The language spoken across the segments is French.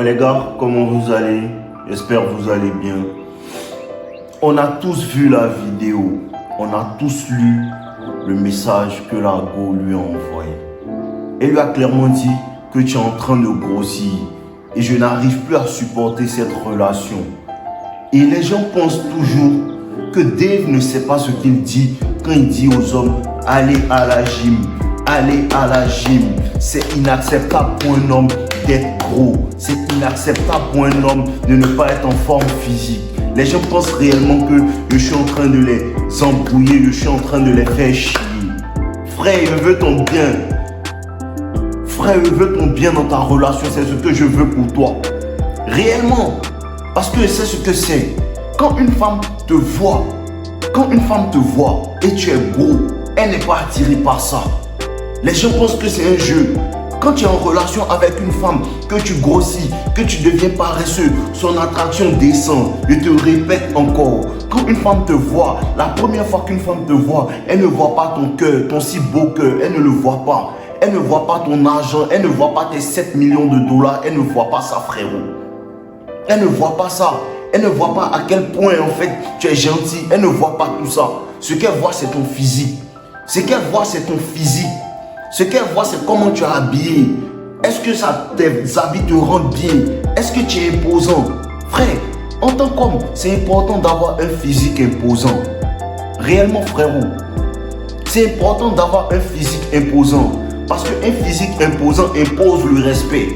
les gars, comment vous allez? J'espère que vous allez bien. On a tous vu la vidéo, on a tous lu le message que la go lui a envoyé. Elle lui a clairement dit que tu es en train de grossir et je n'arrive plus à supporter cette relation. Et les gens pensent toujours que Dave ne sait pas ce qu'il dit quand il dit aux hommes « allez à la gym ». Aller à la gym, c'est inacceptable pour un homme d'être gros. C'est inacceptable pour un homme de ne pas être en forme physique. Les gens pensent réellement que je suis en train de les embrouiller, je suis en train de les faire chier. Frère, je veux ton bien. Frère, je veux ton bien dans ta relation, c'est ce que je veux pour toi. Réellement, parce que c'est ce que c'est. Quand une femme te voit, et tu es beau, elle n'est pas attirée par ça. Les gens pensent que c'est un jeu. Quand tu es en relation avec une femme, que tu grossis, que tu deviens paresseux, son attraction descend. Je te répète encore, quand une femme te voit, la première fois qu'une femme te voit, elle ne voit pas ton cœur, ton si beau cœur, elle ne le voit pas. Elle ne voit pas ton argent, elle ne voit pas tes 7 millions de dollars, elle ne voit pas ça, frérot. Elle ne voit pas ça. Elle ne voit pas à quel point, en fait, tu es gentil. Elle ne voit pas tout ça. Ce qu'elle voit, c'est ton physique. Ce qu'elle voit, c'est ton physique. Ce qu'elle voit, c'est comment tu es habillé. Est-ce que tes habits te rendent bien? Est-ce que tu es imposant? Frère, en tant qu'homme, c'est important d'avoir un physique imposant. Réellement, frérot. C'est important d'avoir un physique imposant. Parce qu'un physique imposant impose le respect.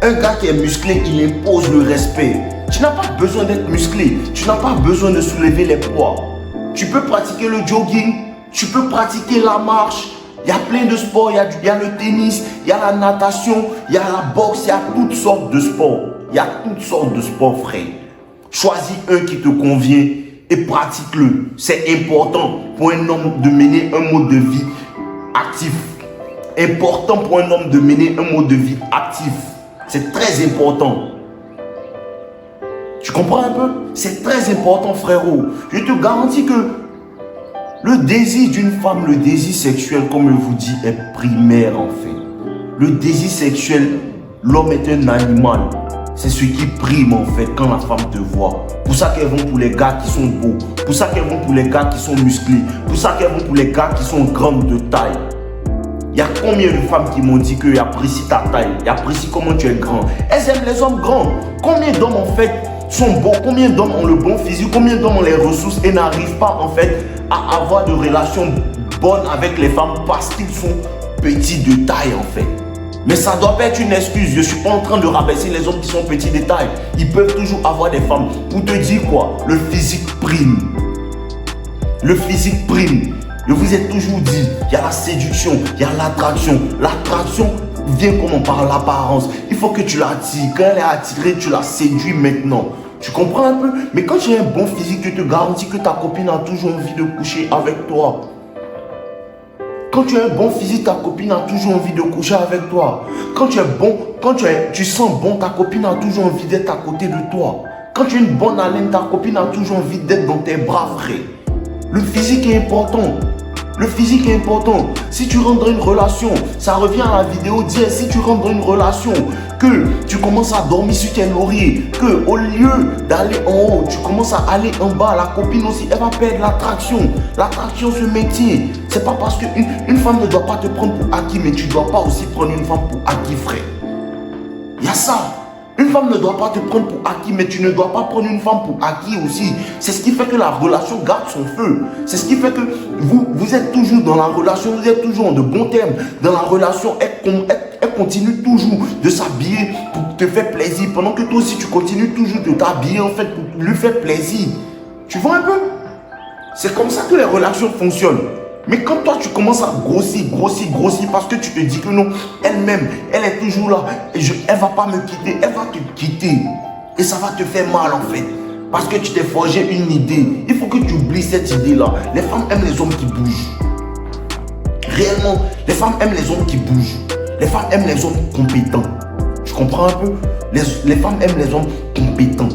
Un gars qui est musclé, il impose le respect. Tu n'as pas besoin d'être musclé. Tu n'as pas besoin de soulever les poids. Tu peux pratiquer le jogging. Tu peux pratiquer la marche. Il y a plein de sports, il y a le tennis, il y a la natation, il y a la boxe, il y a toutes sortes de sports. Il y a toutes sortes de sports, frère. Choisis un qui te convient et pratique-le. C'est important pour un homme de mener un mode de vie actif. Important pour un homme de mener un mode de vie actif. C'est très important. Tu comprends un peu? C'est très important, frérot. Je te garantis que le désir d'une femme, le désir sexuel, comme je vous dis, est primaire en fait. Le désir sexuel, l'homme est un animal. C'est ce qui prime en fait quand la femme te voit. Pour ça qu'elles vont pour les gars qui sont beaux. Pour ça qu'elles vont pour les gars qui sont musclés. Pour ça qu'elles vont pour les gars qui sont grandes de taille. Il y a combien de femmes qui m'ont dit qu'ils apprécient ta taille, ils apprécient comment tu es grand. Elles aiment les hommes grands. Combien d'hommes en fait sont beaux? Combien d'hommes ont le bon physique? Combien d'hommes ont les ressources et n'arrivent pas en fait à avoir de relations bonnes avec les femmes parce qu'ils sont petits de taille en fait. Mais ça doit pas être une excuse. Je ne suis pas en train de rabaisser les hommes qui sont petits de taille. Ils peuvent toujours avoir des femmes. Pour te dire quoi? Le physique prime. Le physique prime. Je vous ai toujours dit, il y a la séduction, il y a l'attraction. L'attraction vient comment? Par l'apparence. Il faut que tu l'attires. Quand elle est attirée, tu la séduis maintenant. Tu comprends un peu? Mais quand tu as un bon physique, je te garantis que ta copine a toujours envie de coucher avec toi. Quand tu as un bon physique, ta copine a toujours envie de coucher avec toi. Quand tu es bon, tu sens bon, ta copine a toujours envie d'être à côté de toi. Quand tu as une bonne haleine, ta copine a toujours envie d'être dans tes bras, frère. Le physique est important. Le physique est important. Si tu rentres dans une relation, ça revient à la vidéo d'hier, si tu rentres dans une relation, que tu commences à dormir sur tes lauriers, que au lieu d'aller en haut, tu commences à aller en bas, la copine aussi, elle va perdre l'attraction. L'attraction se maintient. C'est pas parce qu'une femme ne doit pas te prendre pour acquis, mais tu ne dois pas aussi prendre une femme pour acquis, frère. Il y a ça. Une femme ne doit pas te prendre pour acquis, mais tu ne dois pas prendre une femme pour acquis aussi. C'est ce qui fait que la relation garde son feu. C'est ce qui fait que vous êtes toujours dans la relation, vous êtes toujours en de bons termes. Dans la relation, elle continue toujours de s'habiller pour te faire plaisir. Pendant que toi aussi, tu continues toujours de t'habiller en fait pour lui faire plaisir. Tu vois un peu? C'est comme ça que les relations fonctionnent. Mais quand toi tu commences à grossir parce que tu te dis que non, elle-même, elle est toujours là, et elle ne va pas me quitter, elle va te quitter. Et ça va te faire mal en fait. Parce que tu t'es forgé une idée. Il faut que tu oublies cette idée-là. Les femmes aiment les hommes qui bougent. Réellement, les femmes aiment les hommes qui bougent. Les femmes aiment les hommes compétents. Tu comprends un peu? Les femmes aiment les hommes compétents.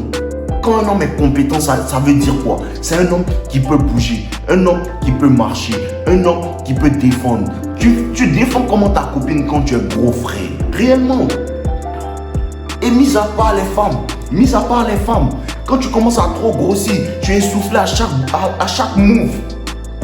Quand un homme est compétent, ça veut dire quoi? C'est un homme qui peut bouger, un homme qui peut marcher, un homme qui peut défendre. Tu défends comment ta copine quand tu es gros, frère? Réellement. Et mis à part les femmes, quand tu commences à trop grossir, tu es essoufflé à chaque move.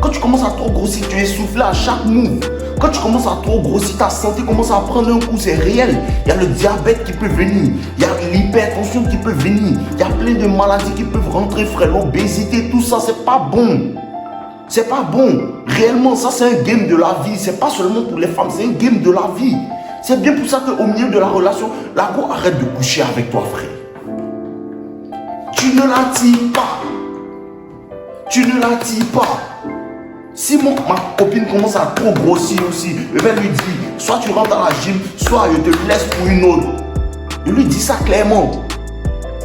Quand tu commences à trop grossir, tu es essoufflé à chaque move. Quand tu commences à trop grossir, ta santé commence à prendre un coup, c'est réel. Il y a le diabète qui peut venir, il y a l'hypertension qui peut venir, il y a plein de maladies qui peuvent rentrer, frère. L'obésité, tout ça, c'est pas bon. C'est pas bon. Réellement, ça c'est un game de la vie. C'est pas seulement pour les femmes, c'est un game de la vie. C'est bien pour ça qu'au milieu de la relation, la go arrête de coucher avec toi, frère. Tu ne l'attires pas. Tu ne l'attires pas. Si ma copine commence à trop grossir aussi, je vais lui dire, soit tu rentres dans la gym, soit je te laisse pour une autre. Je lui dis ça clairement.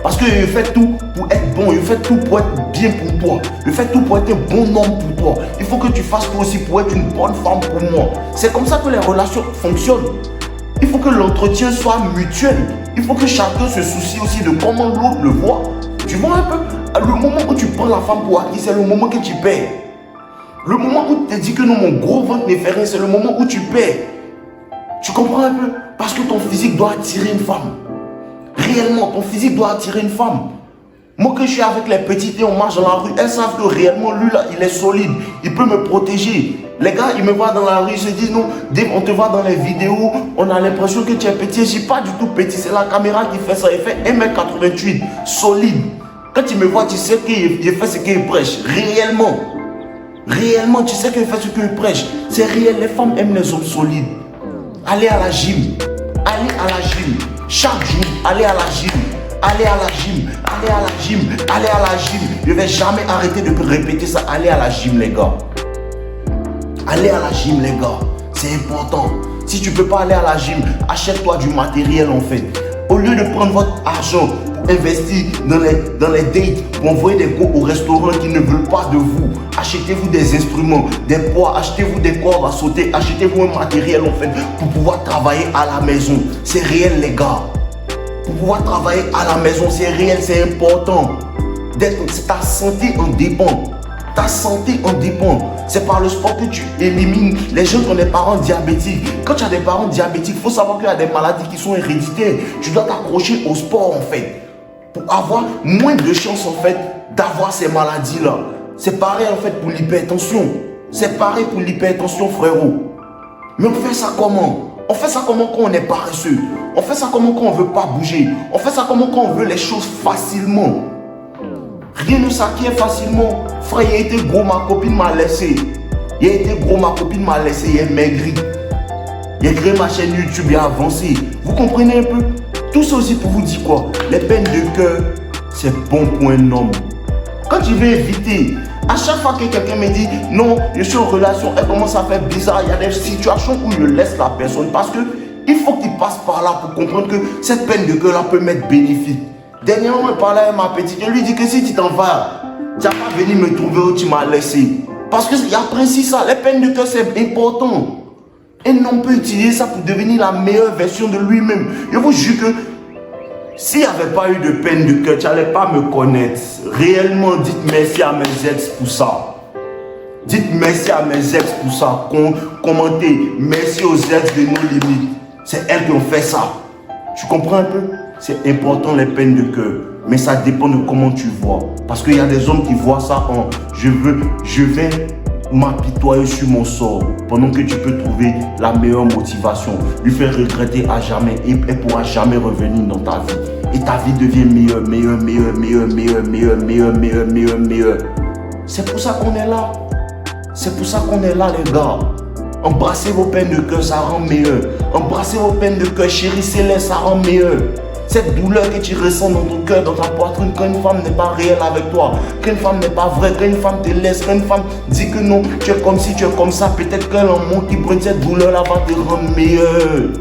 Parce que je fais tout pour être bon, je fais tout pour être bien pour toi. Je fais tout pour être un bon homme pour toi. Il faut que tu fasses toi aussi pour être une bonne femme pour moi. C'est comme ça que les relations fonctionnent. Il faut que l'entretien soit mutuel. Il faut que chacun se soucie aussi de comment l'autre le voit. Tu vois un peu, le moment où tu prends la femme pour acquis, c'est le moment que tu perds. Le moment où tu te dis que non, mon gros ventre n'est fait rien, c'est le moment où tu perds. Tu comprends un peu? Parce que ton physique doit attirer une femme. Réellement, ton physique doit attirer une femme. Moi, que je suis avec les petites et on marche dans la rue, elles savent que réellement, lui là, il est solide. Il peut me protéger. Les gars, ils me voient dans la rue, ils se disent non, dès qu'on te voit dans les vidéos, on a l'impression que tu es petit. Je ne suis pas du tout petit, c'est la caméra qui fait ça. Il fait 1m88, solide. Quand tu me vois, tu sais qu'il fait ce qu'il prêche. Réellement. Réellement, tu sais qu'il fait ce qu'il prêche. C'est réel, les femmes aiment les hommes solides. Allez à la gym. Allez à la gym. Chaque jour, allez à la gym. Allez à la gym. Allez à la gym. Allez à la gym. Je ne vais jamais arrêter de répéter ça. Allez à la gym, les gars. Allez à la gym, les gars. C'est important. Si tu ne peux pas aller à la gym, achète-toi du matériel en fait. Au lieu de prendre votre argent pour investir dans les dates, pour envoyer des gars au restaurant qui ne veulent pas de vous, achetez-vous des instruments, des poids, achetez-vous des cordes à sauter, achetez-vous un matériel en fait pour pouvoir travailler à la maison. C'est réel, les gars. Pour pouvoir travailler à la maison, c'est réel, c'est important. Ta santé en dépend. Ta santé en dépend. C'est par le sport que tu élimines les gens qui ont des parents diabétiques. Quand tu as des parents diabétiques, il faut savoir qu'il y a des maladies qui sont héréditaires. Tu dois t'accrocher au sport en fait. Pour avoir moins de chances en fait d'avoir ces maladies-là. C'est pareil en fait pour l'hypertension. C'est pareil pour l'hypertension, frérot. Mais on fait ça comment? On fait ça comment quand on est paresseux? On fait ça comment quand on ne veut pas bouger? On fait ça comment quand on veut les choses facilement? Rien ne s'acquiert facilement. Frère, il a été gros, ma copine m'a laissé. Il a été gros, ma copine m'a laissé. Il est maigri. Il a créé ma chaîne YouTube, il a avancé. Vous comprenez un peu? Tout ça aussi pour vous dire quoi? Les peines de cœur, c'est bon pour un homme. Quand tu veux éviter, à chaque fois que quelqu'un me dit non, je suis en relation, elle commence à faire bizarre, il y a des situations où je laisse la personne parce que il faut qu'il passe par là pour comprendre que cette peine de cœur là peut m'être bénéfique. Dernièrement, je parlais avec ma petite, je lui dis que si tu t'en vas, tu n'as pas venu me trouver où tu m'as laissé. Parce qu'il y a principe ça, les peines de cœur c'est important. Et on peut utiliser ça pour devenir la meilleure version de lui-même. Je vous jure que s'il n'y avait pas eu de peine de cœur, tu n'allais pas me connaître. Réellement, dites merci à mes ex pour ça. Dites merci à mes ex pour ça. Commentez, merci aux ex de nos limites. C'est elles qui ont fait ça. Tu comprends un peu? C'est important les peines de cœur. Mais ça dépend de comment tu vois. Parce qu'il y a des hommes qui voient ça en je vais m'apitoyer sur mon sort. Pendant que tu peux trouver la meilleure motivation. Lui faire regretter à jamais. Et elle ne pourra jamais revenir dans ta vie. Et ta vie devient meilleure. C'est pour ça qu'on est là. C'est pour ça qu'on est là, les gars. Embrassez vos peines de cœur, ça rend meilleur. Embrassez vos peines de cœur, chérissez-les, ça rend meilleur. Cette douleur que tu ressens dans ton cœur, dans ta poitrine, quand une femme n'est pas réelle avec toi, quand une femme n'est pas vraie, quand une femme te laisse, quand une femme dit que non, tu es comme ci, tu es comme ça, peut-être qu'elle en monte qui brûle, cette douleur-là va te rendre meilleur.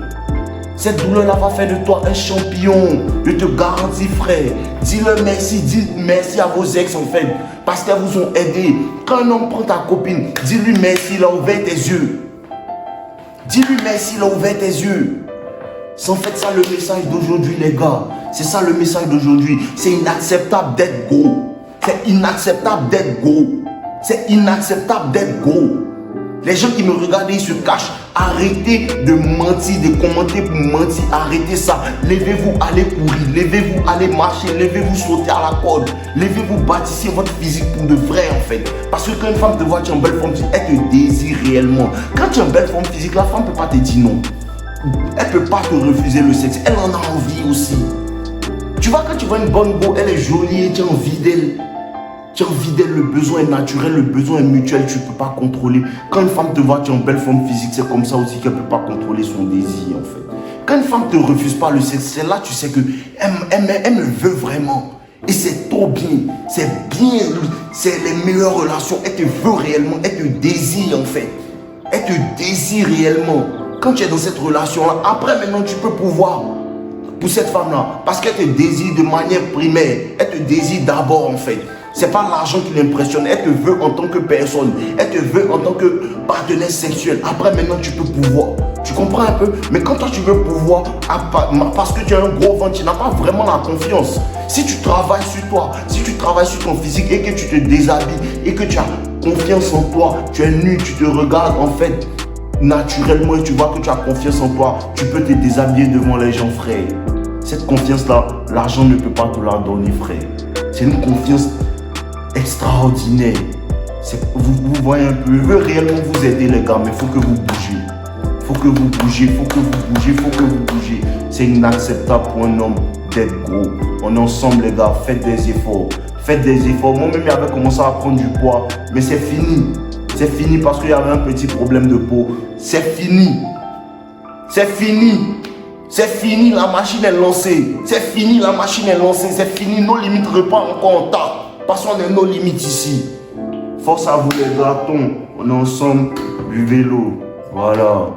Cette douleur-là va faire de toi un champion. Je te garantis, frère. Dis-le merci, dites merci à vos ex en fait, parce qu'elles vous ont aidé. Quand un homme prend ta copine, dis-lui merci, il a ouvert tes yeux. Dis-lui merci, il a ouvert tes yeux. C'est en fait ça le message d'aujourd'hui, les gars. C'est ça le message d'aujourd'hui. C'est inacceptable d'être gros. C'est inacceptable d'être gros. C'est inacceptable d'être gros. Les gens qui me regardent, ils se cachent Arrêtez de mentir, de commenter pour mentir. Arrêtez ça. Levez-vous, allez courir. Levez-vous, allez marcher. Levez-vous, sauter à la corde. Levez-vous, bâtissez votre physique pour de vrai en fait. Parce que quand une femme te voit, tu as une belle forme physique, elle te désire réellement. Quand tu as une belle forme physique, la femme ne peut pas te dire non. Elle ne peut pas te refuser le sexe. Elle en a envie aussi. Tu vois, quand tu vois une bonne go, elle est jolie et tu as envie d'elle. Tu as envie d'elle, le besoin est naturel, le besoin est mutuel, tu ne peux pas contrôler. Quand une femme te voit, tu as une belle forme physique, c'est comme ça aussi qu'elle ne peut pas contrôler son désir en fait. Quand une femme ne te refuse pas le sexe, c'est là tu sais qu'elle me veut vraiment. Et c'est trop bien, c'est les meilleures relations. Elle te veut réellement, elle te désire en fait. Elle te désire réellement. Quand tu es dans cette relation-là, après maintenant tu peux pouvoir pour cette femme-là, parce qu'elle te désire de manière primaire, elle te désire d'abord en fait. C'est pas l'argent qui l'impressionne, elle te veut en tant que personne, elle te veut en tant que partenaire sexuel. Après maintenant tu peux pouvoir, tu comprends un peu. Mais quand toi tu veux pouvoir, parce que tu as un gros ventre, tu n'as pas vraiment la confiance. Si tu travailles sur toi, si tu travailles sur ton physique et que tu te déshabilles et que tu as confiance en toi, tu es nu, tu te regardes en fait naturellement et tu vois que tu as confiance en toi, tu peux te déshabiller devant les gens, frère. Cette confiance-là, l'argent ne peut pas te la donner, frère. C'est une confiance extraordinaire. Vous voyez un peu, je veux réellement vous aider les gars, mais il faut que vous bougez. Il faut que vous bougez, il faut que vous bougez, il faut que vous bougez. C'est inacceptable pour un homme d'être gros. On est ensemble les gars, faites des efforts. Faites des efforts. Moi-même j'avais commencé à prendre du poids, mais c'est fini. C'est fini parce qu'il y avait un petit problème de peau. C'est fini. C'est fini. C'est fini, la machine est lancée. C'est fini, la machine est lancée. C'est fini, nos limites repartent encore en tas. Parce qu'on est nos limites ici. Force à vous les gratons. On est ensemble, buvez l'eau. Voilà.